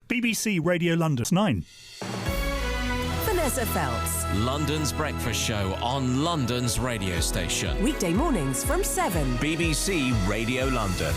BBC Radio London 9. Vanessa Feltz. London's breakfast show on London's radio station. Weekday mornings from 7. BBC Radio London.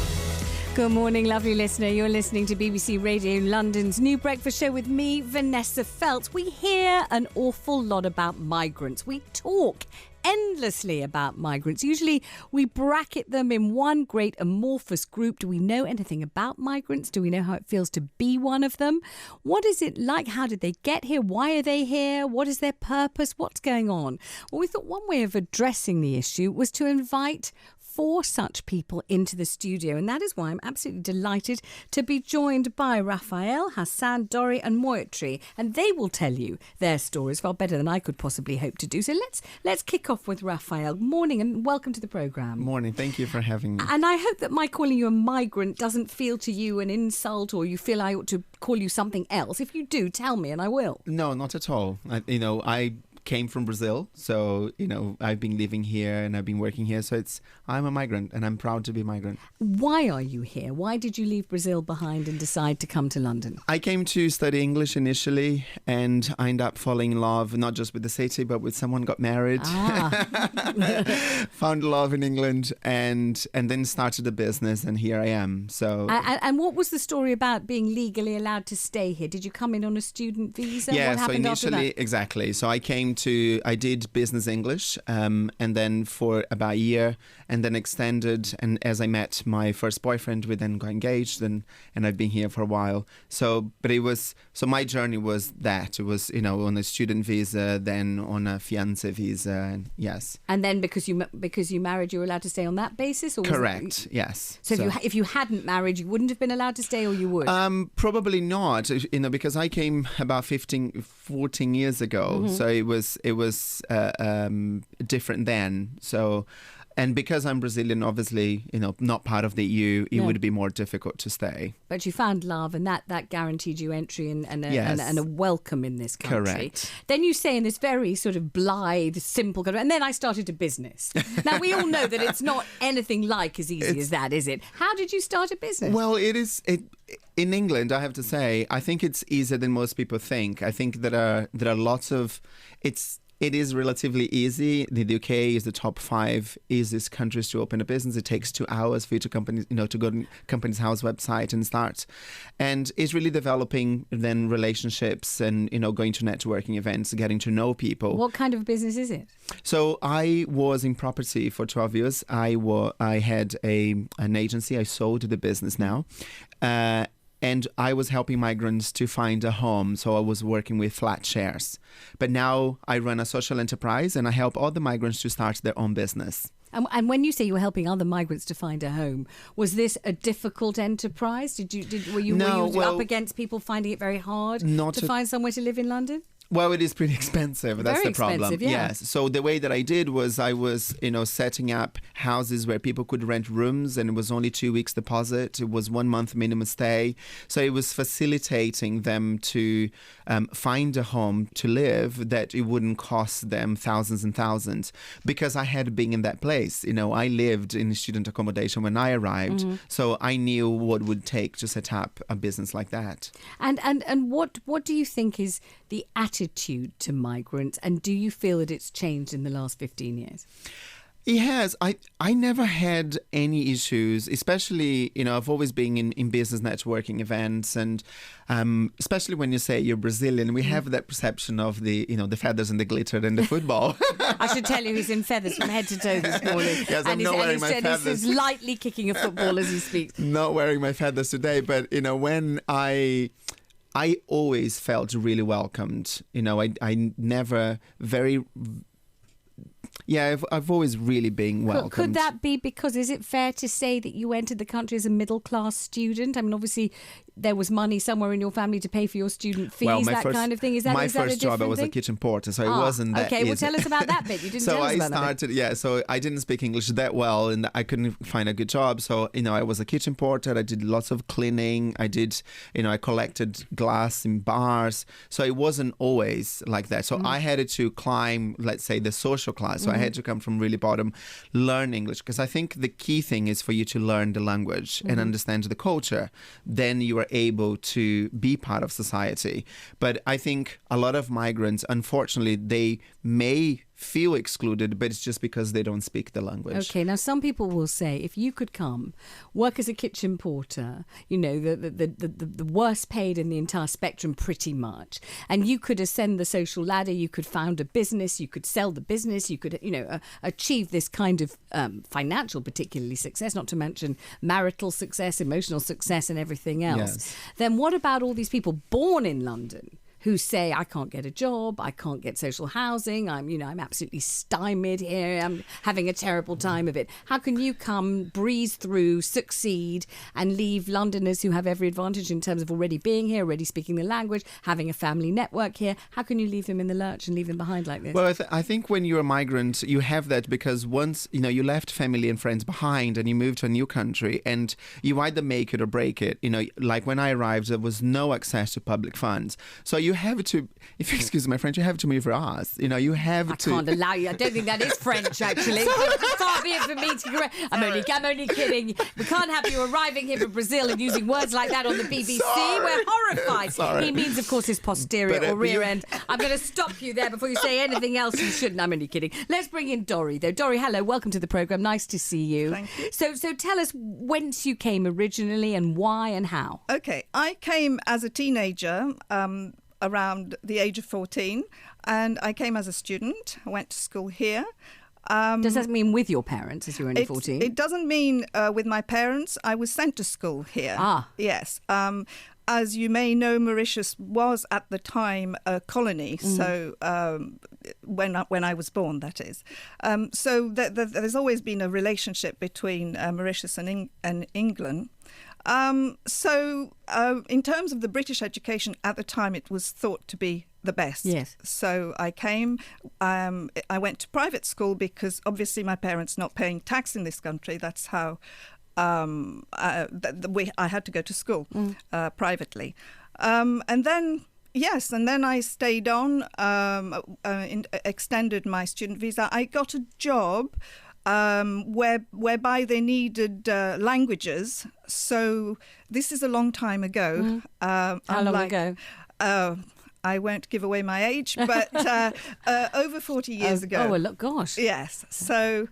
Good morning, lovely listener. You're listening to BBC Radio London's new breakfast show with me, Vanessa Feltz. We hear an awful lot about migrants. We talk endlessly about migrants. Usually we bracket them in one great amorphous group. Do we know anything about migrants? Do we know how it feels to be one of them? What is it like? How did they get here? Why are they here? What is their purpose? What's going on? Well, we thought one way of addressing the issue was to invite 4 such people into the studio, and that is why I'm absolutely delighted to be joined by Rafael, Hassan, Dori and Moyetri, and they will tell you their stories far better than I could possibly hope to do. So let's kick off with Rafael. Morning and welcome to the programme. Morning, thank you for having me. And I hope that my calling you a migrant doesn't feel to you an insult, or you feel I ought to call you something else. If you do, tell me and I will. No, not at all. I came from Brazil, so I've been living here and I've been working here, so I'm a migrant and I'm proud to be a migrant. Why are you here? Why did you leave Brazil behind and decide to come to London? I came to study English initially, and I ended up falling in love not just with the city but with someone, got married, found love in England, and then started a business, and here I am. So and what was the story about being legally allowed to stay here? Did you come in on a student visa? Yeah, what happened so initially, after that? exactly. So I did business English, and then for about a year, and then extended. And as I met my first boyfriend, we then got engaged, and I've been here for a while. So my journey was that. It was, on a student visa, then on a fiancé visa, and yes. And then because you married, you were allowed to stay on that basis? Or Correct, yes. So if you hadn't married, you wouldn't have been allowed to stay, or you would? Probably not, because I came about 14 years ago, so it was different then. So, and because I'm Brazilian, obviously, not part of the EU, it would be more difficult to stay. But you found love, and that guaranteed you entry and a welcome in this country. Correct. Then you say in this very sort of blithe, simple kind of, and then I started a business. Now, we all know that it's not anything like as easy as that, is it? How did you start a business? Well, in England, I have to say, I think it's easier than most people think. I think there are lots of... It is relatively easy. The UK is the top 5 easiest countries to open a business. It takes 2 hours for you to go to Companies House website and start. And it's really developing then relationships and, going to networking events, getting to know people. What kind of business is it? So I was in property for 12 years. I had an agency. I sold the business now. And I was helping migrants to find a home. So I was working with flat shares. But now I run a social enterprise, and I help other migrants to start their own business. And when you say you were helping other migrants to find a home, was this a difficult enterprise? Were you up against people finding it very hard to find somewhere to live in London? Well, it is pretty expensive. That's the problem. Expensive, yeah. Yes. So the way that I did was I was, setting up houses where people could rent rooms, and it was only 2 weeks deposit. It was 1 month minimum stay. So it was facilitating them to find a home to live that it wouldn't cost them thousands and thousands, because I had been in that place. I lived in student accommodation when I arrived. Mm-hmm. So I knew what it would take to set up a business like that. And what do you think is the attitude to migrants, and do you feel that it's changed in the last 15 years? It has. I never had any issues, especially, I've always been in business networking events, and especially when you say you're Brazilian, we have that perception of the feathers and the glitter and the football. I should tell you he's in feathers from head to toe this morning. Yes, I'm not wearing my feathers. He's lightly kicking a football as he speaks. Not wearing my feathers today, but, when I always felt really welcomed. I never very... Yeah, I've always really been welcomed. Could that be because, is it fair to say that you entered the country as a middle-class student? I mean, obviously, there was money somewhere in your family to pay for your student fees, kind of thing. Is that my is that first job? I was a kitchen porter, so it wasn't that okay, easy. well, tell us about that bit. You didn't tell us about that. So I didn't speak English that well, and I couldn't find a good job. So, I was a kitchen porter. I did lots of cleaning. I did, I collected glass in bars. So it wasn't always like that. So I had to climb, let's say, the social class class. So I had to come from really bottom, learn English, because I think the key thing is for you to learn the language and understand the culture. Then you are able to be part of society. But I think a lot of migrants, unfortunately, they may feel excluded, but it's just because they don't speak the language. Okay, now some people will say if you could come work as a kitchen porter, you know, the worst paid in the entire spectrum pretty much, and you could ascend the social ladder, you could found a business, you could sell the business, you could, you know, achieve this kind of financial, particularly success, not to mention marital success, emotional success and everything else. Yes. Then what about all these people born in London who say, I can't get a job, I can't get social housing, I'm absolutely stymied here, I'm having a terrible time of it. How can you come, breeze through, succeed, and leave Londoners who have every advantage in terms of already being here, already speaking the language, having a family network here? How can you leave them in the lurch and leave them behind like this? Well, I think when you're a migrant, you have that because once, you left family and friends behind and you moved to a new country, and you either make it or break it. Like when I arrived, there was no access to public funds. So you have to, if you excuse my French, you have to move your ass. You have to. I can't allow you. I don't think that is French, actually. Far be it for me to correct. I'm only kidding. We can't have you arriving here from Brazil and using words like that on the BBC. Sorry. We're horrified. Sorry. He means, of course, his posterior or rear end. I'm going to stop you there before you say anything else you shouldn't. I'm only kidding. Let's bring in Dori, though. Dori, hello. Welcome to the programme. Nice to see you. Thank you. So tell us whence you came originally and why and how. Okay, I came as a teenager, around the age of 14, and I came as a student. I went to school here. Does that mean with your parents as you were only 14? It doesn't mean with my parents. I was sent to school here. Ah. Yes. As you may know, Mauritius was at the time a colony. So when I was born, that is. So there's always been a relationship between Mauritius and England. So in terms of the British education at the time, it was thought to be the best. Yes. So I came, I went to private school because obviously my parents not paying tax in this country. That's how I had to go to school privately. And then I stayed on, extended my student visa. I got a job whereby they needed languages. So this is a long time ago. How long ago? I won't give away my age, but over 40 years ago. Oh, well, gosh. Yes. So,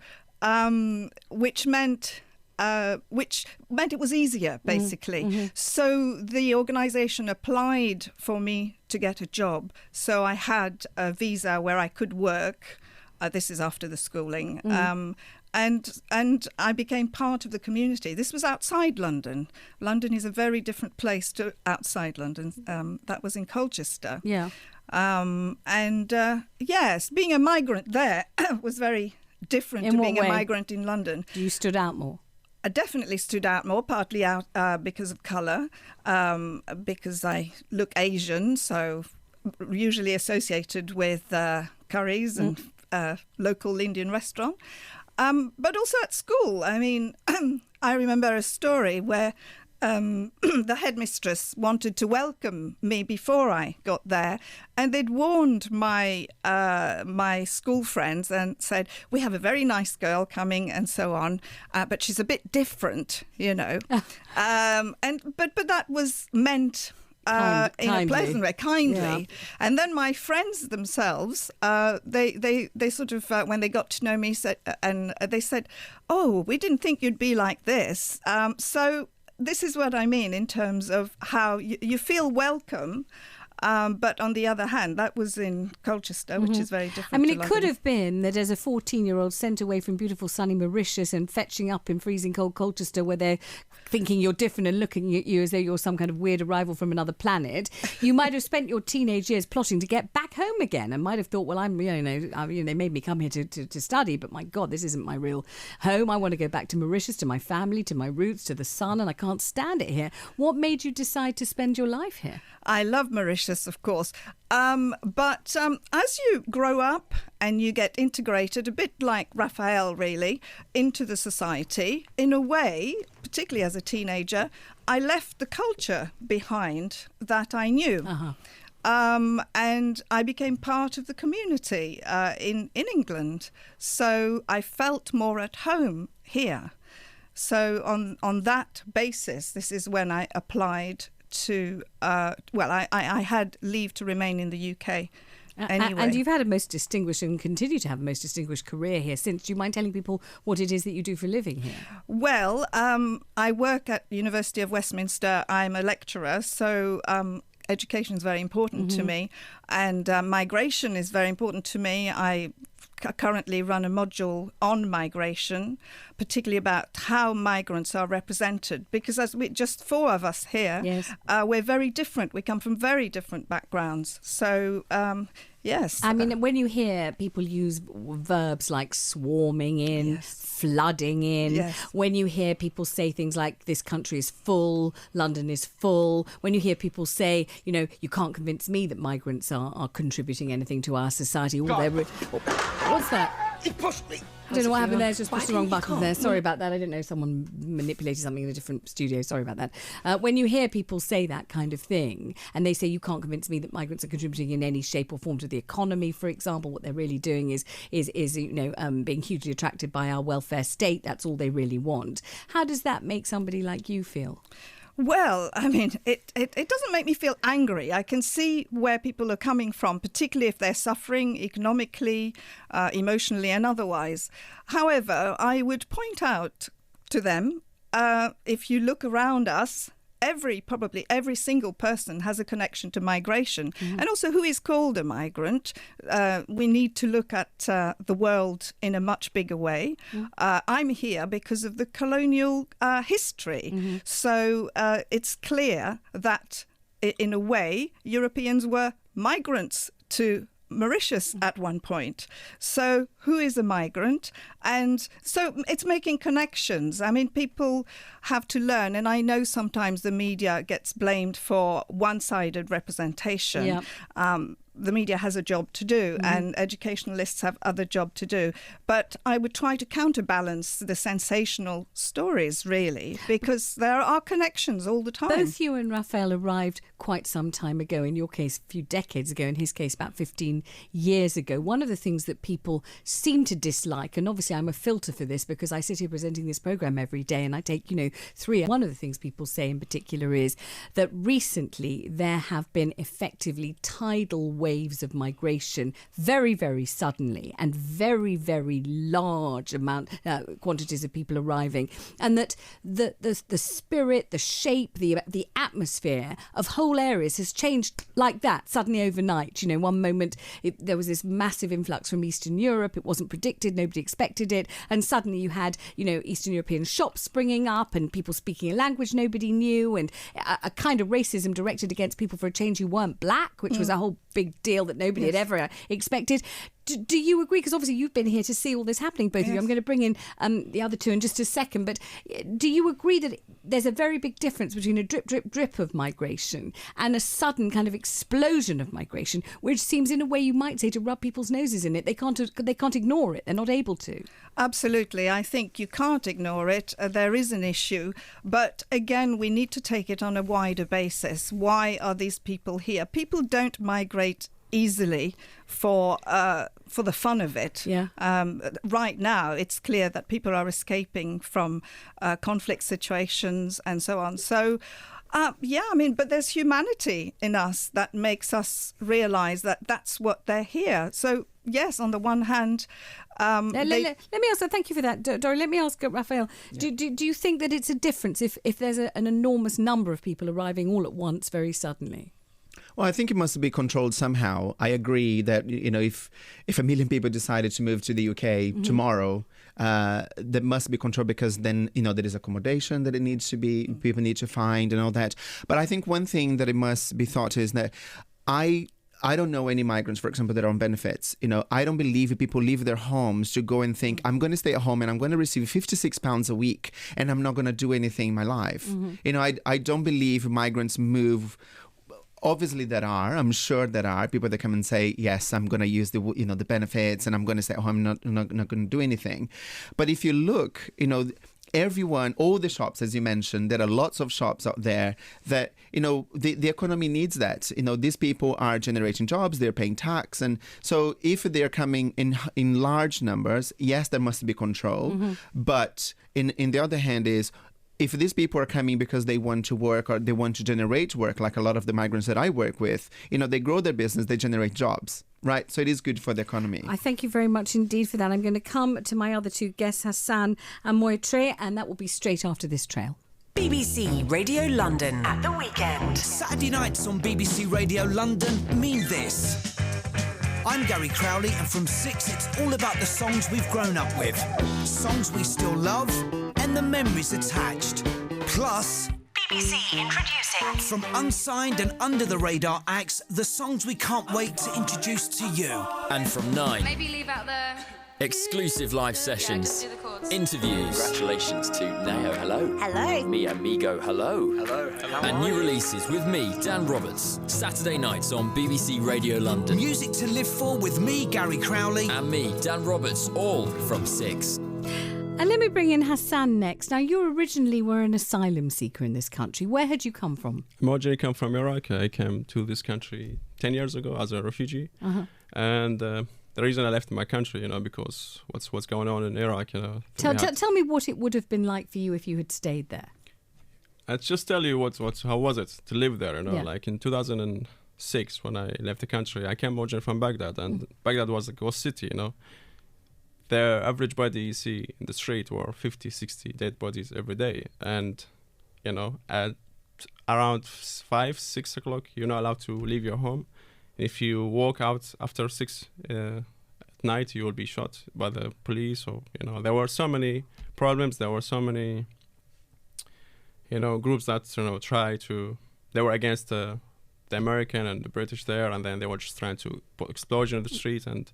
which meant it was easier, basically. So the organisation applied for me to get a job. So I had a visa where I could work. This is after the schooling. And I became part of the community. This was outside London. London is a very different place to outside London. That was in Colchester. Yeah. Yes, being a migrant there was very different to being a migrant in London. You stood out more? I definitely stood out more, partly out because of colour, because I look Asian, so usually associated with curries and local Indian restaurant. But also at school. I mean, I remember a story where the headmistress wanted to welcome me before I got there, and they'd warned my school friends and said, we have a very nice girl coming and so on, but she's a bit different, But that was meant in a pleasant way, kindly. Yeah. And then my friends themselves, they sort of, when they got to know me, they said, oh, we didn't think you'd be like this. So this is what I mean in terms of how you feel welcome. But on the other hand, that was in Colchester, which is very different. I mean, to it could have been that as a 14-year-old sent away from beautiful sunny Mauritius and fetching up in freezing cold Colchester, where they're thinking you're different and looking at you as though you're some kind of weird arrival from another planet, you might have spent your teenage years plotting to get back home again and might have thought, well, they made me come here to study, but my God, this isn't my real home. I want to go back to Mauritius, to my family, to my roots, to the sun, and I can't stand it here. What made you decide to spend your life here? I love Mauritius, of course. But as you grow up and you get integrated, a bit like Rafael, really, into the society, in a way, particularly as a teenager, I left the culture behind that I knew. and I became part of the community in England. So I felt more at home here. So on that basis, this is when I applied to, I had leave to remain in the UK. Anyway. And you've had a most distinguished and continue to have a most distinguished career here since. Do you mind telling people what it is that you do for a living here? Well, I work at University of Westminster. I'm a lecturer, so education is very important to me, and migration is very important to me. I currently run a module on migration, particularly about how migrants are represented, because as we just four of us here, yes. We're very different. We come from very different backgrounds. So yes. I mean, when you hear people use verbs like swarming in, yes. flooding in, yes. when you hear people say things like this country is full, London is full, when you hear people say, you know, you can't convince me that migrants are contributing anything to our society. What's that? He pushed me. I don't know what happened there. Just pushed the wrong button there. Sorry about that. I didn't know someone manipulated something in a different studio. Sorry about that. When you hear people say that kind of thing, and they say you can't convince me that migrants are contributing in any shape or form to the economy, for example, what they're really doing is being hugely attracted by our welfare state. That's all they really want. How does that make somebody like you feel? Well, I mean, it doesn't make me feel angry. I can see where people are coming from, particularly if they're suffering economically, emotionally and otherwise. However, I would point out to them, if you look around us, probably every single person has a connection to migration. And also who is called a migrant. We need to look at the world in a much bigger way. I'm here because of the colonial history. So it's clear that in a way Europeans were migrants to Mauritius at one point. So who is a migrant? And so it's making connections. I mean, people have to learn, and I know sometimes the media gets blamed for one-sided representation. Yeah. The media has a job to do, and educationalists have other job to do. But I would try to counterbalance the sensational stories, really, because there are connections all the time. Both you and Rafael arrived quite some time ago. In your case, a few decades ago. In his case, about 15 years ago. One of the things that people seem to dislike, and obviously I'm a filter for this because I sit here presenting this programme every day and I take, three. One of the things people say in particular is that recently there have been effectively tidal waves of migration very, very suddenly and very, very large quantities of people arriving, and that the spirit, the shape, the atmosphere of whole areas has changed like that suddenly overnight. One moment there was this massive influx from Eastern Europe. It wasn't predicted, nobody expected it, and suddenly you had Eastern European shops springing up and people speaking a language nobody knew, and a kind of racism directed against people for a change who weren't black, which was a whole big deal that nobody had ever expected. Do you agree? Because obviously you've been here to see all this happening, both of you. I'm going to bring in the other two in just a second. But do you agree that there's a very big difference between a drip, drip, drip of migration and a sudden kind of explosion of migration, which seems in a way you might say to rub people's noses in it? They can't ignore it. They're not able to. Absolutely. I think you can't ignore it. There is an issue. But again, we need to take it on a wider basis. Why are these people here? People don't migrate easily for the fun of it. Right now, it's clear that people are escaping from conflict situations and so on. So, but there's humanity in us that makes us realise that that's what they're here. So, yes, on the one hand... let me ask, thank you for that, Dori. Let me ask Rafael, do you think that it's a difference if there's an enormous number of people arriving all at once very suddenly? Well, I think it must be controlled somehow. I agree that, if 1 million people decided to move to the UK tomorrow, that must be controlled, because then, there is accommodation that it needs to be, people need to find and all that. But I think one thing that it must be thought is that I don't know any migrants, for example, that are on benefits. I don't believe people leave their homes to go and think, I'm going to stay at home and I'm going to receive £56 a week and I'm not going to do anything in my life. I don't believe migrants move. Obviously I'm sure there are people that come and say, yes, I'm going to use the benefits and I'm going to stay at home, not going to do anything. But if you look, everyone, all the shops, as you mentioned, there are lots of shops out there that, the economy needs that. These people are generating jobs, they're paying tax. And so if they're coming in large numbers, yes, there must be control. Mm-hmm. But in the other hand is, if these people are coming because they want to work or they want to generate work, like a lot of the migrants that I work with, they grow their business, they generate jobs. Right, so it is good for the economy. I thank you very much indeed for that. I'm going to come to my other two guests, Hassan and Moitre, and that will be straight after this trail. BBC Radio London at the weekend. Saturday nights on BBC Radio London mean this. I'm Gary Crowley, and from 6 it's all about the songs we've grown up with, songs we still love, and the memories attached. Plus, BBC introducing, from unsigned and under-the-radar acts, the songs we can't wait to introduce to you. And from 9, maybe leave out the exclusive live sessions, just do the chords. interviews, Congratulations to Neo, hello. Hello. Mi Amigo, hello. Hello. and new releases with me, Dan Roberts, Saturday nights on BBC Radio London. Music to live for with me, Gary Crowley. And me, Dan Roberts, all from 6. And let me bring in Hassan next. Now, you originally were an asylum seeker in this country. Where had you come from? I originally come from Iraq. I came to this country 10 years ago as a refugee. Uh-huh. And the reason I left my country, because what's going on in Iraq, Tell me what it would have been like for you if you had stayed there. I'll just tell you how was it to live there, Yeah. Like in 2006 when I left the country, I came originally from Baghdad, and Baghdad was a ghost city, The average body you see in the street were 50, 60 dead bodies every day. And, at around 5, 6 o'clock, you're not allowed to leave your home. If you walk out after 6 at night, you will be shot by the police. Or, there were so many problems. There were so many, groups that, they were against the American and the British there. And then they were just trying to put explosion in the street. And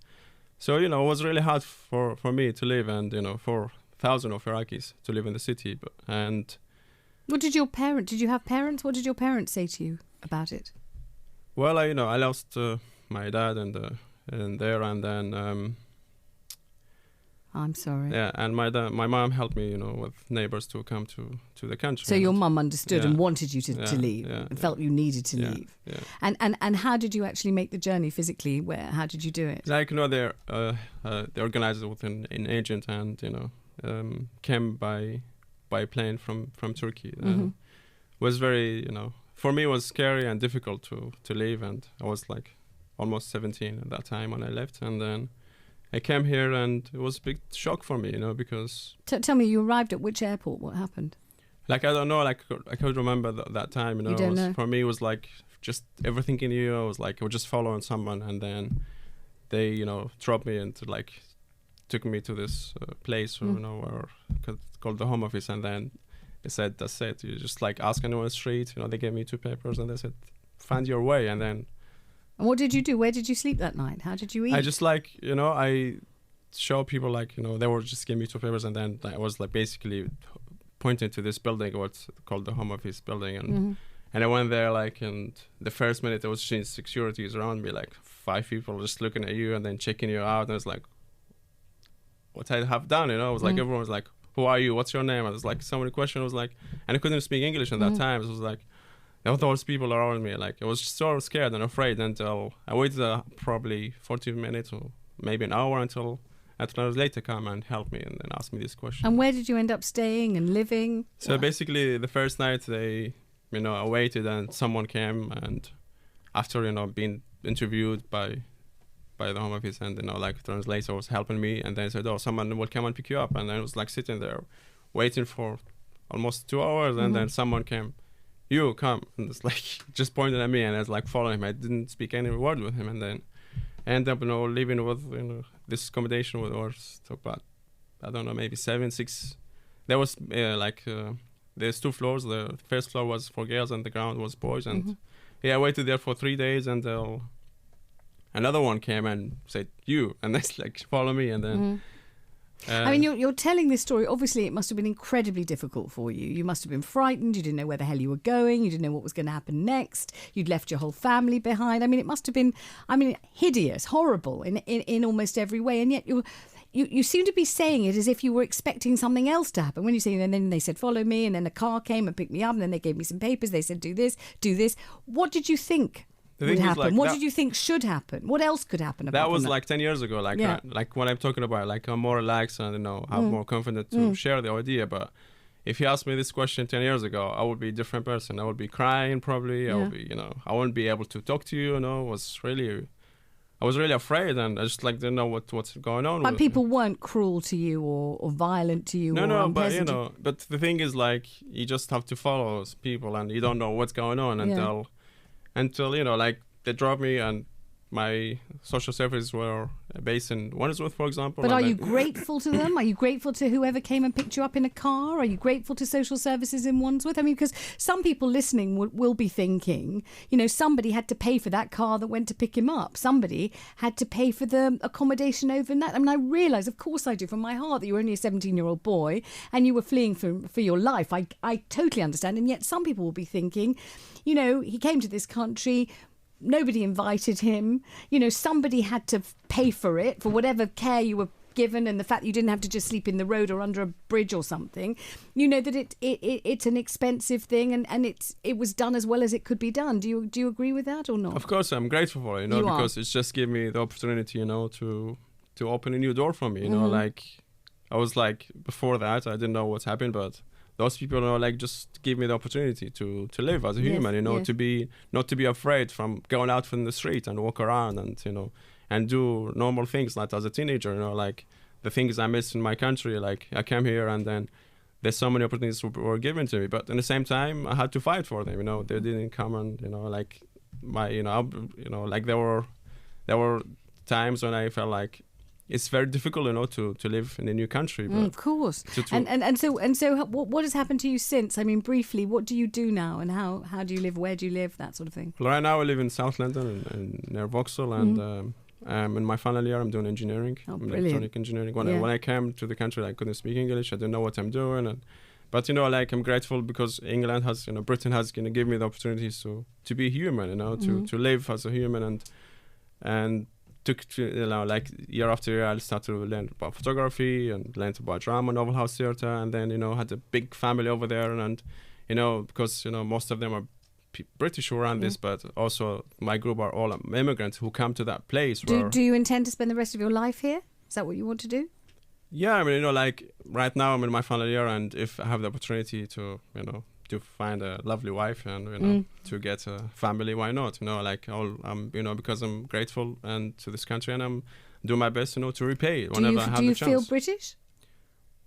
so, it was really hard for me to live, and, for thousands of Iraqis to live in the city. And Did you have parents? What did your parents say to you about it? well, I lost my dad and there, and then I'm sorry. yeah, and my mom helped me, with neighbors to come to the country. So your mum understood Yeah. and wanted you to leave, Yeah, and felt you needed to Yeah, leave. yeah. And how did you actually make the journey physically? How did you do it? Like, they organized it with an agent, and came by plane from Turkey. Was very, for me it was scary and difficult to leave, and I was like almost 17 at that time when I left, and then I came here, and it was a big shock for me, because Tell me, you arrived at which airport? What happened? like, I don't know, like I could remember that time, You don't know? For me it was like just everything in you. I was like, I was just following someone, and then they dropped me into, like, took me to this place where called the Home Office, and then they said, that's it, you just like ask anyone on the street. They gave me 2 papers, and they said, find your way. And then And what did you do? Where did you sleep that night? How did you eat? I just like, I show people, like, they were just give me 2 papers, and then I was like basically pointing to this building, what's called the Home Office building, and and I went there, like, and the first minute there was securities around me, like 5 people just looking at you and then checking you out, and I was like, what I have done, it was like everyone was like, who are you? What's your name? I was like, so many questions. I was like, and I couldn't speak English at that time. It was like, there were those people around me. Like, I was so scared and afraid until I waited probably 40 minutes or maybe an hour until entrepreneurs later come and help me and then ask me this question. And where did you end up staying and living? So basically, the first night they, I waited, and someone came, and after being interviewed by the Home Office, and like translator was helping me, and then said, oh, someone will come and pick you up, and then I was like sitting there waiting for almost 2 hours, and then someone came, you come, and it's like just pointed at me, and I was like following him. I didn't speak any word with him, and then I ended up living with this accommodation with was about, I don't know, maybe 7, 6. There was there's 2 floors. The first floor was for girls, and the ground was boys, and I waited there for 3 days until another one came and said, you, and that's like, follow me, and then I mean, you're telling this story. Obviously, it must have been incredibly difficult for you. You must have been frightened. You didn't know where the hell you were going. You didn't know what was going to happen next. You'd left your whole family behind. I mean, it must have been, hideous, horrible in almost every way. And yet you seem to be saying it as if you were expecting something else to happen. When you say, and then they said, follow me, and then a car came and picked me up, and then they gave me some papers. They said, do this, do this. What did you think would happen? What did you think should happen? What else could happen? That was like 10 years ago. Like what I'm talking about, like I'm more relaxed and, you know, I'm more confident to share the idea. But if you asked me this question 10 years ago, I would be a different person. I would be crying probably. I would be, you know, I wouldn't be able to talk to you, you know. I was really afraid, and I just like didn't know what's going on. But people weren't cruel to you or violent to you. No, but you know, but the thing is, like, you just have to follow people, and you don't know what's going on until you know, like, they dropped me, and my social services were based in Wandsworth, for example. But are you grateful to them? Are you grateful to whoever came and picked you up in a car? Are you grateful to social services in Wandsworth? I mean, because some people listening will be thinking, you know, somebody had to pay for that car that went to pick him up. Somebody had to pay for the accommodation overnight. I mean, I realise, of course I do, from my heart, that you were only a 17-year-old boy and you were fleeing for your life. I totally understand. And yet some people will be thinking, you know, he came to this country, nobody invited him, you know, somebody had to pay for it, for whatever care you were given, and the fact that you didn't have to just sleep in the road or under a bridge or something, you know, that it's an expensive thing, and it was done as well as it could be done. Do you agree with that or not? Of course, I'm grateful for it, you know, because it's just give me the opportunity, you know, to open a new door for me, you know, like I was like, before that, I didn't know what's happened, but those people, you know, like, just give me the opportunity to live as a human, you know, not to be afraid from going out from the street and walk around and, you know, and do normal things like as a teenager, you know, like the things I missed in my country. Like, I came here and then there's so many opportunities were given to me, but at the same time I had to fight for them, you know. They didn't come, and, you know, like like there were times when I felt like it's very difficult, you know, to live in a new country. But of course. And so what has happened to you since? I mean, briefly, what do you do now, and how do you live? Where do you live? That sort of thing. Well, right now I live in South London, and near Vauxhall, and in my final year I'm doing engineering, electronic engineering. When I came to the country, I couldn't speak English. I didn't know what I'm doing, but, you know, like, I'm grateful because England has, you know, Britain has, you know, give me the opportunities to be human, you know, to live as a human, and you know, like, year after year, I started to learn about photography and learned about drama, novel house theatre, and then, you know, had a big family over there, and, you know, because, you know, most of them are British who run this, but also my group are all immigrants who come to that place. Do you intend to spend the rest of your life here? Is that what you want to do? Yeah, I mean, you know, like, right now I'm in my final year, and if I have the opportunity to, you know, to find a lovely wife and, you know, to get a family, why not? You know, like, you know, because I'm grateful and to this country, and I'm doing my best, you know, to repay it whenever I have the chance. Do you feel British?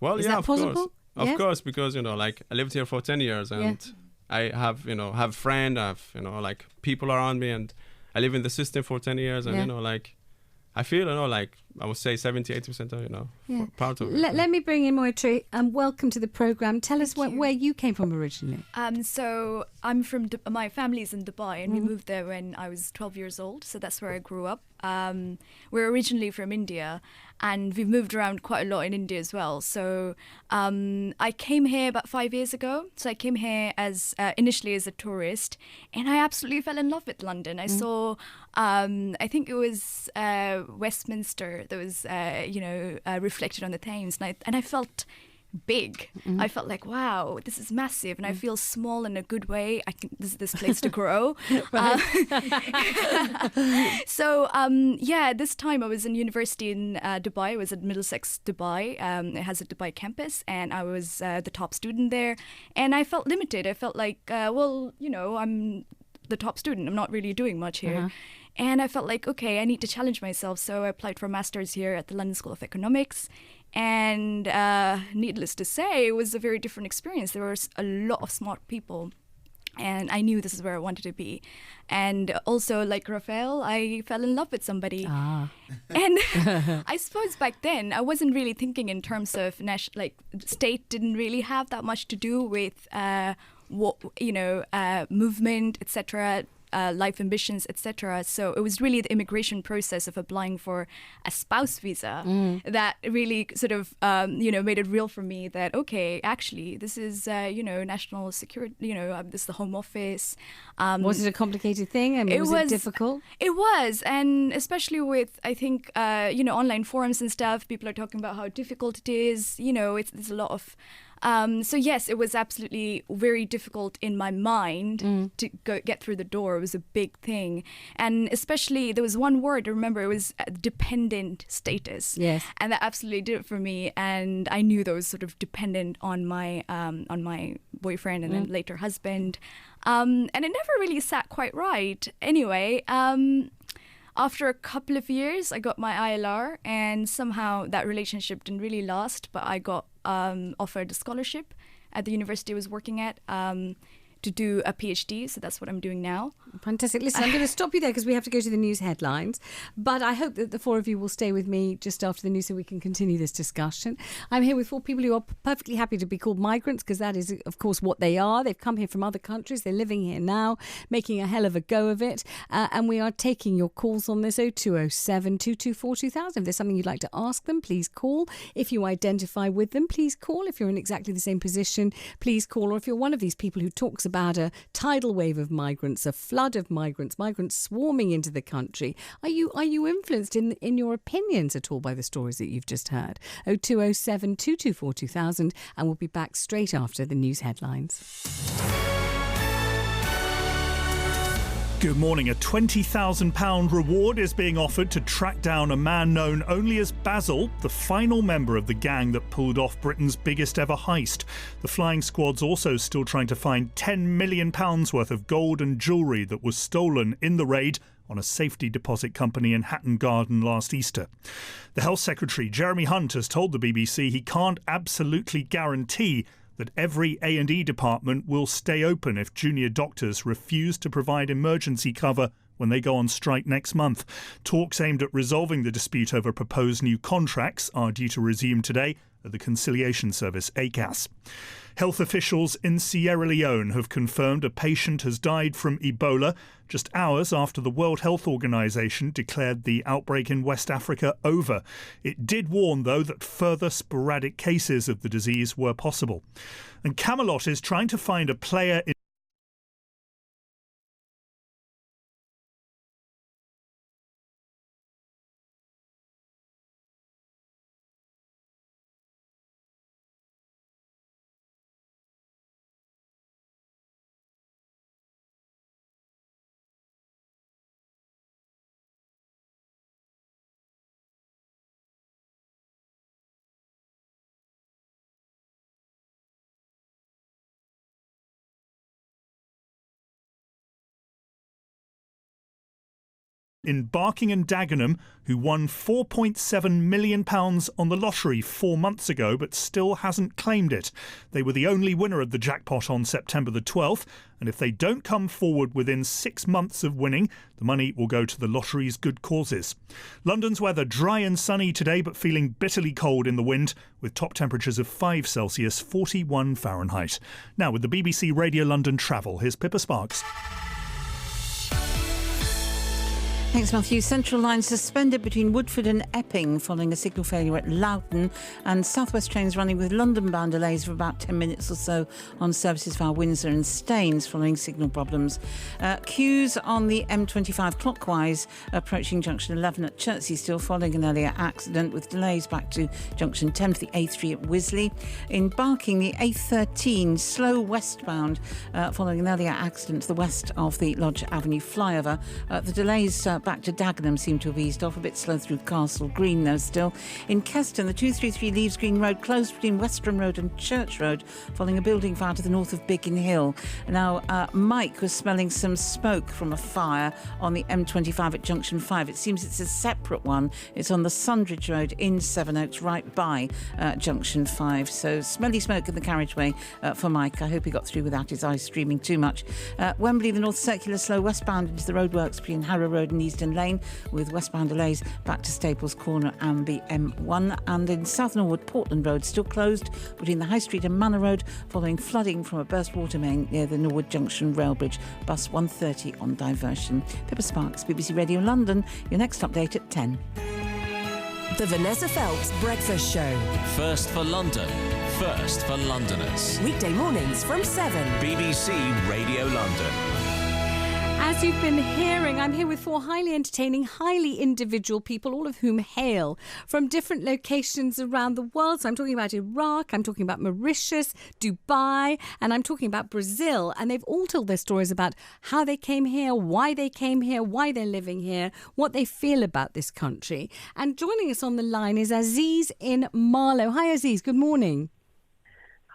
Well, Is yeah, that of possible? course. Of course, because, you know, like, I lived here for 10 years, and I have, you know, have friends, I have, you know, like, people around me, and I live in the system for 10 years, and, you know, like, I feel, you know, like, I would say 70-80%, you know, part of it. Let me bring in Moitri, and welcome to the programme. Tell us where you came from originally. So I'm from, my family's in Dubai, and we moved there when I was 12 years old, so that's where I grew up. We're originally from India, and we've moved around quite a lot in India as well. So I came here about 5 years ago. So I came here as initially as a tourist, and I absolutely fell in love with London. I saw, I think it was Westminster that was, reflected on the Thames, and I felt big. I felt like, wow, this is massive, and I feel small in a good way. This is this place to grow. This time I was in university in Dubai. I was at Middlesex, Dubai. It has a Dubai campus, and I was the top student there, and I felt limited. I felt like, I'm the top student. I'm not really doing much here. And I felt like, okay, I need to challenge myself. So I applied for a master's here at the London School of Economics. And needless to say, it was a very different experience. There was a lot of smart people, and I knew this is where I wanted to be. And also, like Rafael, I fell in love with somebody. And I suppose back then, I wasn't really thinking in terms of state didn't really have that much to do with movement, etc. life ambitions, etc. So it was really the immigration process of applying for a spouse visa that really sort of, made it real for me that, okay, actually, this is, national security, this is the Home Office. Was it a complicated thing? I mean, was it difficult? It was, and especially with, I think, online forums and stuff, people are talking about how difficult it is. There's a lot of... so yes, it was absolutely very difficult in my mind to get through the door. It was a big thing. And especially, there was one word, I remember, it was dependent status. Yes. And that absolutely did it for me. And I knew that was sort of dependent on my boyfriend and then later husband. And it never really sat quite right. Anyway, after a couple of years, I got my ILR, and somehow that relationship didn't really last, but I got offered a scholarship at the university I was working at to do a PhD, so that's what I'm doing now. Fantastic. Listen, I'm going to stop you there because we have to go to the news headlines, but I hope that the four of you will stay with me just after the news so we can continue this discussion. I'm here with four people who are perfectly happy to be called migrants because that is, of course, what they are. They've come here from other countries. They're living here now, making a hell of a go of it, and we are taking your calls on this 0207 224 2000. If there's something you'd like to ask them, please call. If you identify with them, please call. If you're in exactly the same position, please call. Or if you're one of these people who talks about a tidal wave of migrants, a flood of migrants swarming into the country, are you influenced in your opinions at all by the stories that you've just heard? 0207 224 2000, and we'll be back straight after the news headlines. Good morning. A £20,000 reward is being offered to track down a man known only as Basil, the final member of the gang that pulled off Britain's biggest ever heist. The flying squad's also still trying to find £10 million worth of gold and jewellery that was stolen in the raid on a safety deposit company in Hatton Garden last Easter. The Health Secretary, Jeremy Hunt, has told the BBC he can't absolutely guarantee that every A&E department will stay open if junior doctors refuse to provide emergency cover when they go on strike next month. Talks aimed at resolving the dispute over proposed new contracts are due to resume today at the Conciliation Service, ACAS. Health officials in Sierra Leone have confirmed a patient has died from Ebola just hours after the World Health Organization declared the outbreak in West Africa over. It did warn, though, that further sporadic cases of the disease were possible. And Camelot is trying to find a player in Barking and Dagenham who won £4.7 million on the lottery 4 months ago but still hasn't claimed it. They were the only winner of the jackpot on September the 12th, and if they don't come forward within 6 months of winning, the money will go to the lottery's good causes. London's weather dry and sunny today but feeling bitterly cold in the wind with top temperatures of 5 Celsius, 41 Fahrenheit. Now with the BBC Radio London travel, here's Pippa Sparks. Thanks, Matthew. Central line suspended between Woodford and Epping following a signal failure at Loughton, and South West trains running with London-bound delays for about 10 minutes or so on services via Windsor and Staines following signal problems. Queues on the M25 clockwise approaching junction 11 at Chertsey still following an earlier accident with delays back to junction 10 for the A3 at Wisley. In Barking, the A13 slow westbound following an earlier accident to the west of the Lodge Avenue flyover. The delays back to Dagenham seem to have eased off, a bit slow through Castle Green though still. In Keston, the 233 leaves Green Road closed between Western Road and Church Road following a building fire to the north of Biggin Hill. Now, Mike was smelling some smoke from a fire on the M25 at Junction 5. It seems it's a separate one. It's on the Sundridge Road in Sevenoaks, right by Junction 5. So smelly smoke in the carriageway for Mike. I hope he got through without his eyes streaming too much. Wembley, the North Circular slow westbound into the roadworks between Harrow Road and Easton Lane, with westbound delays back to Staples Corner and the M1. And in South Norwood, Portland Road still closed between the High Street and Manor Road following flooding from a burst water main near the Norwood Junction rail bridge. Bus 130 on diversion. Pippa Sparks, BBC Radio London. Your next update at 10. The Vanessa Feltz Breakfast Show. First for London, first for Londoners. Weekday mornings from 7. BBC Radio London. As you've been hearing, I'm here with 4 highly entertaining, highly individual people, all of whom hail from different locations around the world. So I'm talking about Iraq, I'm talking about Mauritius, Dubai, and I'm talking about Brazil. And they've all told their stories about how they came here, why they're living here, what they feel about this country. And joining us on the line is Aziz in Marlow. Hi, Aziz. Good morning.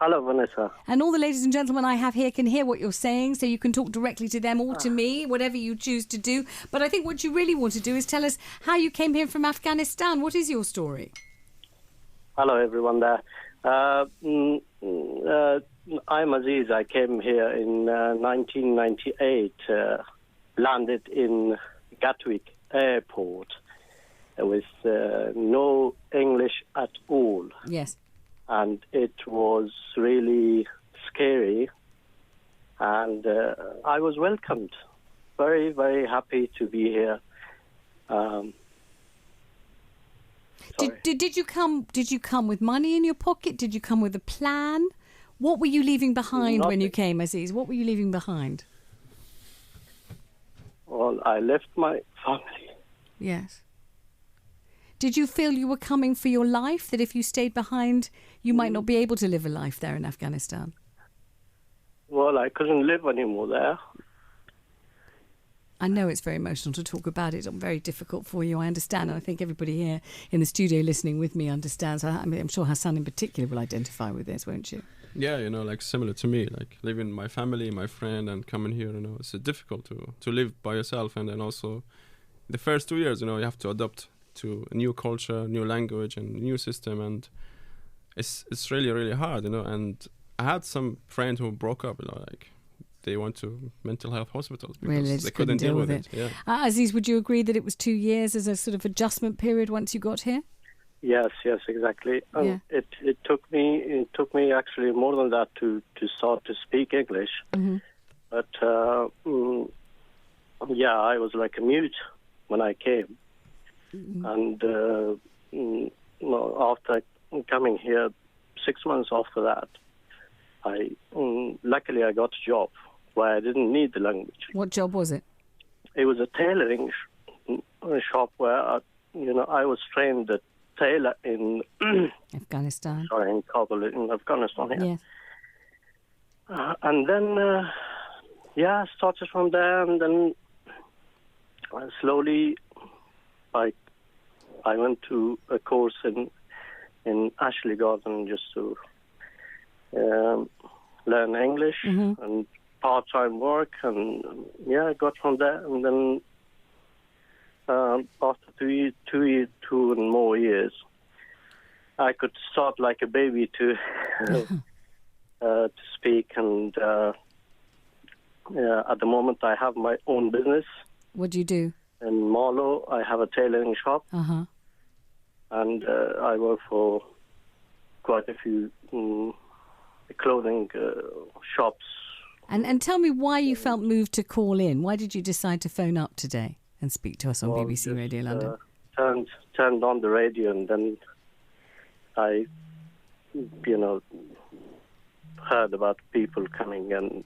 Hello, Vanessa. And all the ladies and gentlemen I have here can hear what you're saying, so you can talk directly to them or to me, whatever you choose to do. But I think what you really want to do is tell us how you came here from Afghanistan. What is your story? Hello, everyone there. I'm Aziz. I came here in 1998, landed in Gatwick Airport with no English at all. Yes. And it was really scary, and I was welcomed. Very, very happy to be here. Did you come? Did you come with money in your pocket? Did you come with a plan? What were you leaving behind when you came, Aziz? What were you leaving behind? Well, I left my family. Yes. Did you feel you were coming for your life, that if you stayed behind, you might not be able to live a life there in Afghanistan? Well, I couldn't live anymore there. I know it's very emotional to talk about it. It's very difficult for you, I understand. And I think everybody here in the studio listening with me understands. I mean, I'm sure Hassan in particular will identify with this, won't you? Yeah, like similar to me, like leaving my family, my friend, and coming here, it's difficult to live by yourself. And then also the first 2 years, you have to adapt to a new culture, new language, and new system, and it's really, really hard, And I had some friends who broke up, like they went to mental health hospitals because really, they couldn't deal with it. Yeah. Aziz, would you agree that it was 2 years as a sort of adjustment period once you got here? Yes, exactly. Yeah. It took me actually more than that to start to speak English, but I was like a mute when I came. And after coming here, 6 months after that, luckily I got a job where I didn't need the language. What job was it? It was a tailoring shop where I was trained a tailor in Afghanistan. Sorry, in Kabul, in Afghanistan. Yeah. Yes. And then I started from there, and then slowly I went to a course in Ashley Garden just to learn English and part-time work, and I got from there. And then after two and more years, I could start like a baby to speak. And at the moment, I have my own business. What do you do? In Marlow, I have a tailoring shop, and I work for quite a few clothing shops. And tell me why you felt moved to call in. Why did you decide to phone up today and speak to us on BBC Radio London? Turned on the radio, and then I, heard about people coming and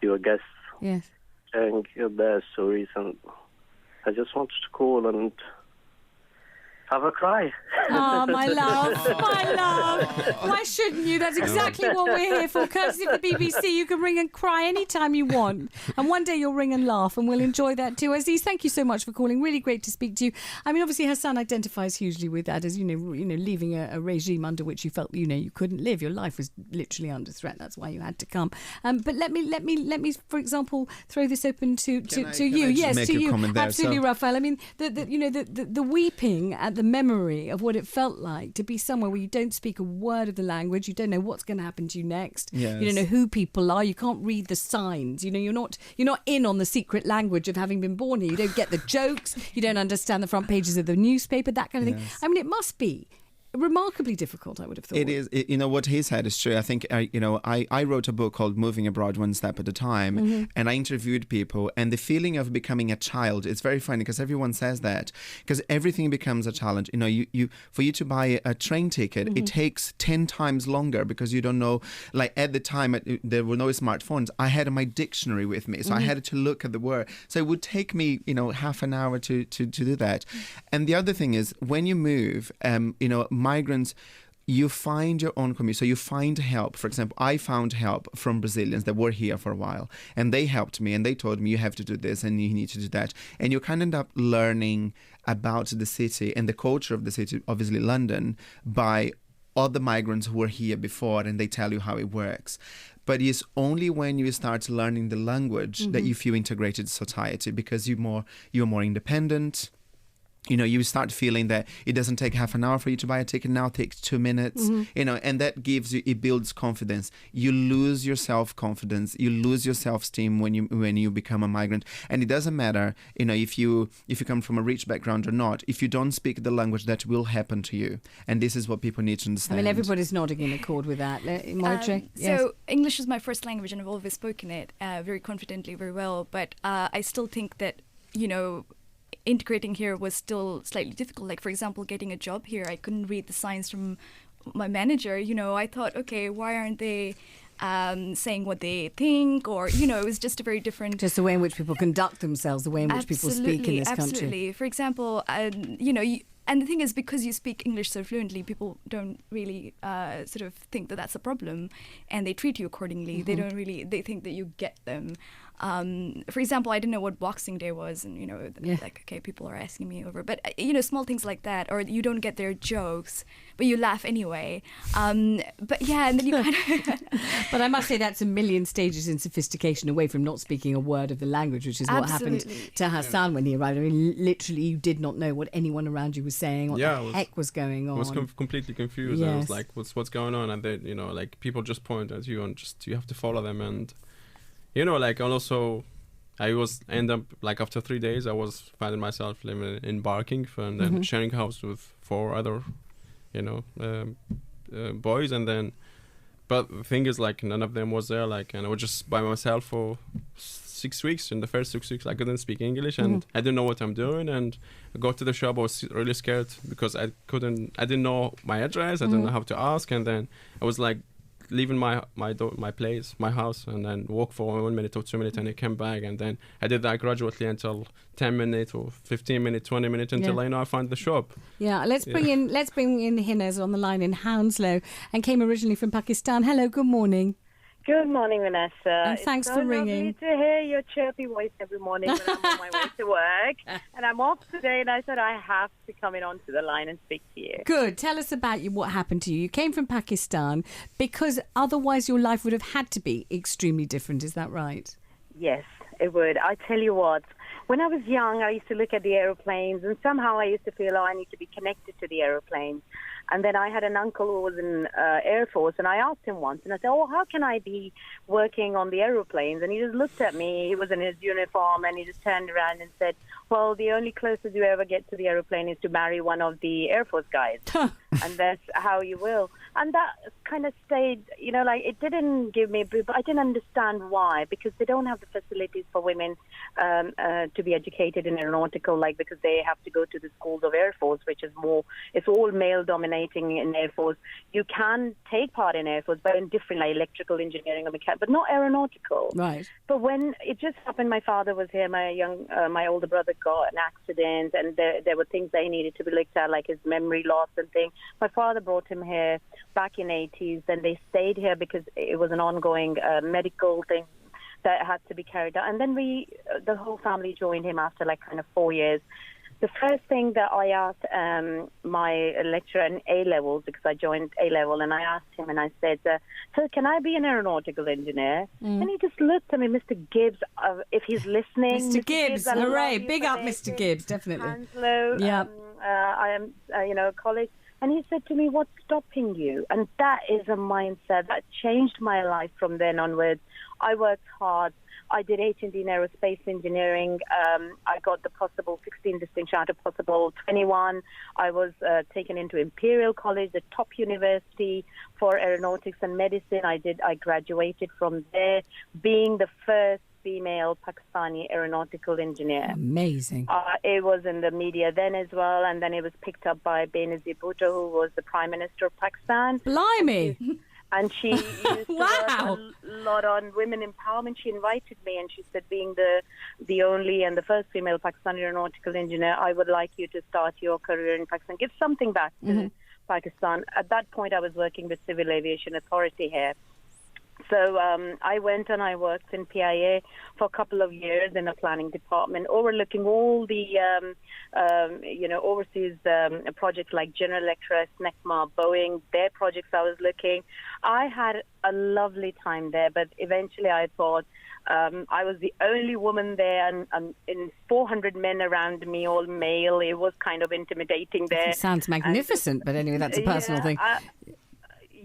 your guests sharing their stories, and I just wanted to call and have a cry. Oh, my love, my love. Why shouldn't you? That's exactly what we're here for. Courtesy of the BBC, you can ring and cry anytime you want. And one day you'll ring and laugh, and we'll enjoy that too. Aziz, thank you so much for calling. Really great to speak to you. I mean, obviously, Hassan identifies hugely with that as, leaving a regime under which you felt, you couldn't live. Your life was literally under threat. That's why you had to come. But let me, for example, throw this open to you. Yes, to you. Absolutely, Rafael. I mean, the weeping at the memory of what it felt like to be somewhere where you don't speak a word of the language, you don't know what's going to happen to you next, you don't know who people are, you can't read the signs, you're not in on the secret language of having been born here, you don't get the jokes, you don't understand the front pages of the newspaper, that kind of thing. I mean, it must be remarkably difficult, I would have thought. It is. What he said is true. I think, I wrote a book called Moving Abroad One Step at a Time, and I interviewed people, and the feeling of becoming a child, it's very funny because everyone says that, because everything becomes a challenge. For you to buy a train ticket, it takes 10 times longer because you don't know, like at the time, there were no smartphones. I had my dictionary with me, so I had to look at the word. So it would take me, half an hour to do that. And the other thing is, when you move, migrants, you find your own community. So you find help. For example, I found help from Brazilians that were here for a while, and they helped me, and they told me, you have to do this and you need to do that. And you kind of end up learning about the city and the culture of the city, obviously London, by other migrants who were here before, and they tell you how it works. But it's only when you start learning the language that you feel integrated to society, because you're more independent. You start feeling that it doesn't take half an hour for you to buy a ticket, now it takes 2 minutes, and that it builds confidence. You lose your self-confidence, you lose your self-esteem when you become a migrant. And it doesn't matter, if you come from a rich background or not, if you don't speak the language, that will happen to you. And this is what people need to understand. I mean, everybody's nodding in accord with that. Marjorie? Yes. So English is my first language, and I've always spoken it very confidently, very well. But I still think that, integrating here was still slightly difficult. Like, for example, getting a job here, I couldn't read the signs from my manager. I thought, okay, why aren't they saying what they think? Or, it was just a very different... Just the way in which people conduct themselves, the way in which people speak in this country. Absolutely. For example, and the thing is, because you speak English so fluently, people don't really sort of think that that's a problem, and they treat you accordingly. They think that you get them. For example, I didn't know what Boxing Day was, and okay, people are asking me over, but small things like that, or you don't get their jokes, but you laugh anyway. But yeah, and then you kind of. But I must say that's a million stages in sophistication away from not speaking a word of the language, which is what happened to Hassan when he arrived. I mean, literally, you did not know what anyone around you was saying. What the heck was going on? I was completely confused. I was like, what's going on? And then people just point at you, and you have to follow them. And and also I end up after 3 days I was finding myself living in Barking and then sharing house with 4 other boys, and then but the thing is none of them was there, and I was just by myself for 6 weeks. In the first 6 weeks I couldn't speak English, and I didn't know what I'm doing, and I got to the shop, I was really scared because I didn't know my address, I didn't know how to ask, and then I was leaving my house, and then walk for 1 minute or 2 minutes, and I came back, and then I did that gradually until 10 minutes or 15 minutes, 20 minutes until I found the shop. Let's bring in Hinez on the line in Hounslow, and came originally from Pakistan. Hello, good morning. Good morning, Vanessa. And thanks for ringing. It's so lovely to hear your chirpy voice every morning when I'm on my way to work. And I'm off today, and I said I have to come in onto the line and speak to you. Good. Tell us about what happened to you. You came from Pakistan because otherwise your life would have had to be extremely different. Is that right? Yes, it would. I tell you what, when I was young, I used to look at the aeroplanes, and somehow I used to feel, I need to be connected to the aeroplanes. And then I had an uncle who was in Air Force, and I asked him once, and I said, how can I be working on the aeroplanes? And he just looked at me. He was in his uniform, and he just turned around and said, well, the only closest you ever get to the aeroplane is to marry one of the Air Force guys. And that's how you will. And that kind of stayed, it didn't give me, but I didn't understand why, because they don't have the facilities for women to be educated in aeronautical, because they have to go to the schools of Air Force, which is it's all male-dominating in Air Force. You can take part in Air Force, but in different, electrical engineering or mechanical, but not aeronautical. Right. But when it just happened, my father was here, my older brother got an accident, and there were things they needed to be looked at, like his memory loss and things. My father brought him here back in 80s, then they stayed here because it was an ongoing medical thing that had to be carried out. And then the whole family joined him after 4 years. The first thing that I asked my lecturer in A-levels, because I joined A-level, and I asked him and I said, so can I be an aeronautical engineer? And he just looked at me, Mr. Gibbs, if he's listening. Mr. Gibbs, hooray, big up Mr. Gibbs, definitely. Hanslow, yeah. I am, a college. And he said to me, what's stopping you? And that is a mindset that changed my life from then onwards. I worked hard. I did H&D in aerospace engineering. I got the possible 16 distinction out of possible 21. I was taken into Imperial College, the top university for aeronautics and medicine. I graduated from there, being the first female Pakistani aeronautical engineer. Amazing. It was in the media then as well, and then it was picked up by Benazir Bhutto, who was the Prime Minister of Pakistan. Blimey! And she used to work a lot on women empowerment. She invited me, and she said, being the only and the first female Pakistani aeronautical engineer, I would like you to start your career in Pakistan. Give something back to Pakistan. At that point, I was working with Civil Aviation Authority here. So I went and I worked in PIA for a couple of years in a planning department, overlooking all the, overseas projects like General Electric, SNECMA, Boeing, their projects I was looking. I had a lovely time there, but eventually I thought I was the only woman there and in 400 men around me, all male. It was kind of intimidating there. It sounds magnificent, but anyway, that's a personal thing.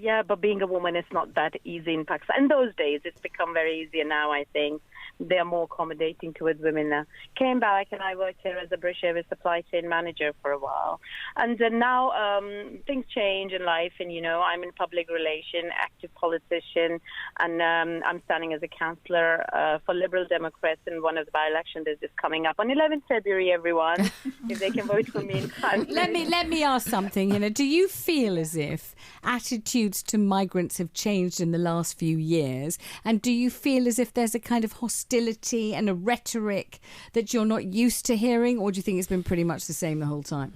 Yeah, but being a woman is not that easy in Pakistan. In those days, it's become very easy now, I think. They're more accommodating towards women now. Came back and I worked here as a British Airways supply chain manager for a while. And now things change in life, and, I'm in public relation, active politician, and I'm standing as a councillor for Liberal Democrats in one of the by-elections that's just coming up on 11th February, everyone, if they can vote for me in council. Let me ask something. Do you feel as if attitudes to migrants have changed in the last few years? And do you feel as if there's a kind of hostility and a rhetoric that you're not used to hearing, or do you think it's been pretty much the same the whole time?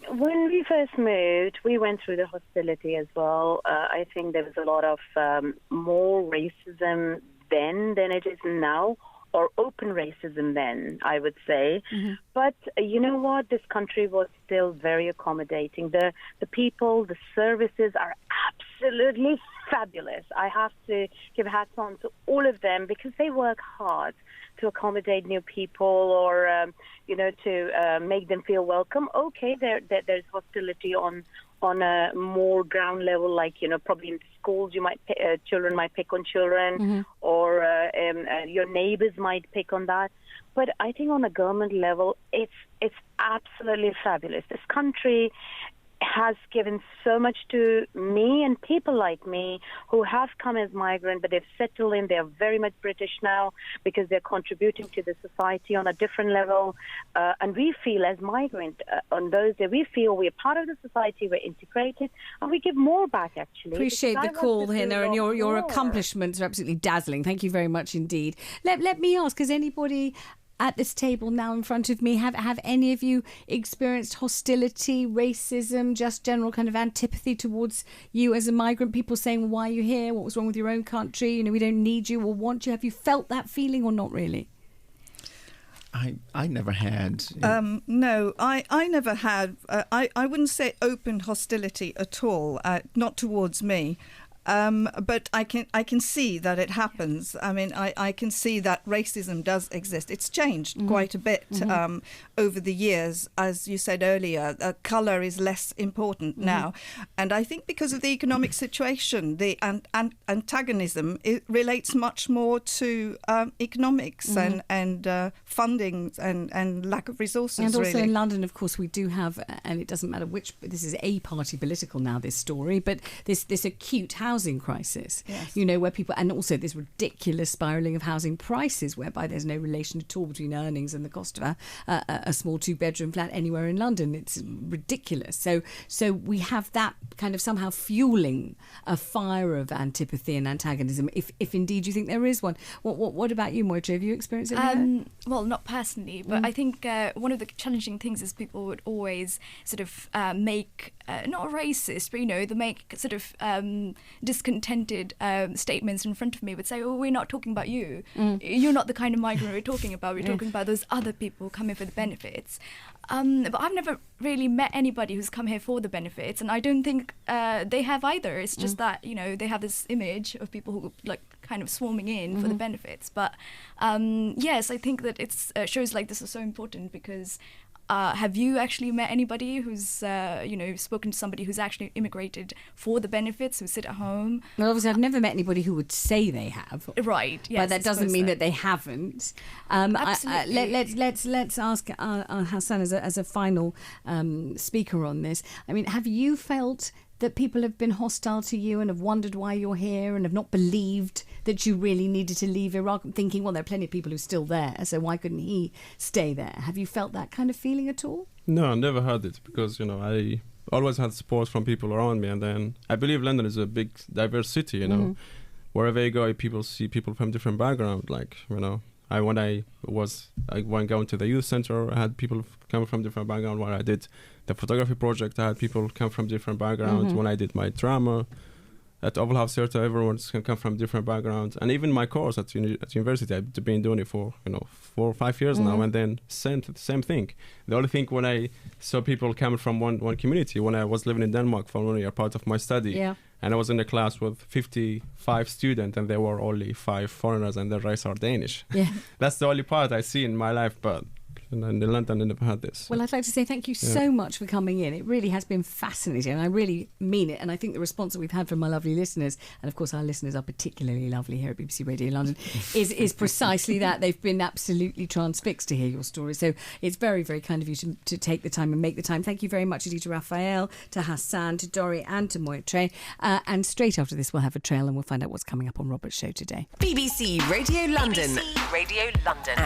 When we first moved, we went through the hostility as well. I think there was a lot of more racism then than it is now, or open racism then, I would say. But you know what? This country was still very accommodating. The people, the services are absolutely fabulous. I have to give hats on to all of them because they work hard to accommodate new people or, to make them feel welcome. Okay, there's hostility on a more ground level, like, probably in schools, children might pick on children, or your neighbors might pick on that. But I think on a government level, it's absolutely fabulous. This country has given so much to me and people like me who have come as migrants, but they've settled in. They're very much British now because they're contributing to the society on a different level. And we feel as migrants on those days, we feel we're part of the society, we're integrated, and we give more back, actually. Appreciate the call, Hina, and your accomplishments are absolutely dazzling. Thank you very much indeed. Let me ask, has anybody at this table now in front of me, have any of you experienced hostility, racism, just general kind of antipathy towards you as a migrant? People saying, why are you here? What was wrong with your own country? We don't need you or want you. Have you felt that feeling or not really? I never had. No, I never had. I wouldn't say open hostility at all, not towards me. But I can see that it happens. I mean, I can see that racism does exist. It's changed quite a bit over the years. As you said earlier, colour is less important now. And I think because of the economic situation, the antagonism, it relates much more to economics and funding and lack of resources. And also really. In London, of course, we do have, and it doesn't matter which, this is a party political now, this story, but this acute housing crisis, where people, and also this ridiculous spiralling of housing prices, whereby there's no relation at all between earnings and the cost of a small 2-bedroom flat anywhere in London. It's ridiculous. So we have that kind of somehow fueling a fire of antipathy and antagonism, if indeed you think there is one. What about you, Moitra? Have you experienced it? Well, not personally, but I think one of the challenging things is people would always sort of make, not racist, but, they make sort of discontented statements in front of me, would say, oh, we're not talking about you. You're not the kind of migrant we're talking about. We're talking about those other people coming for the benefits. But I've never really met anybody who's come here for the benefits, and I don't think they have either. It's just that, they have this image of people who kind of swarming in for the benefits. But yes, I think that it's shows like this are so important because have you actually met anybody who's, spoken to somebody who's actually immigrated for the benefits, who sit at home? Well, obviously, I've never met anybody who would say they have. Right, yes. But that doesn't mean that they haven't. Absolutely. Let's ask Hassan as a final speaker on this. I mean, have you felt that people have been hostile to you and have wondered why you're here and have not believed that you really needed to leave Iraq, thinking, well, there are plenty of people who are still there, so why couldn't he stay there? Have you felt that kind of feeling at all? No, I never had it because, I always had support from people around me. And then I believe London is a big, diverse city, Wherever you go, people see people from different backgrounds. Like, when going to the youth center, I had people come from different backgrounds. When I did the photography project, I had people come from different backgrounds. When I did my drama at Oval House Theatre, everyone can come from different backgrounds. And even my course at university, I've been doing it for 4 or 5 years now, and then same thing. The only thing when I saw people coming from one community, when I was living in Denmark for 1 year, part of my study, and I was in a class with 55 students, and there were only 5 foreigners, and the rest are Danish. Yeah. That's the only part I see in my life, but in London I never had this. Well, I'd like to say thank you so much for coming in. It really has been fascinating, and I really mean it. And I think the response that we've had from my lovely listeners, and of course our listeners are particularly lovely here at BBC Radio London, is precisely that. They've been absolutely transfixed to hear your story. So it's very, very kind of you to take the time and make the time. Thank you very much indeed to Rafael, to Hassan, to Dori and to Moitre. And straight after this we'll have a trail and we'll find out what's coming up on Robert's show today. BBC Radio London. BBC Radio London.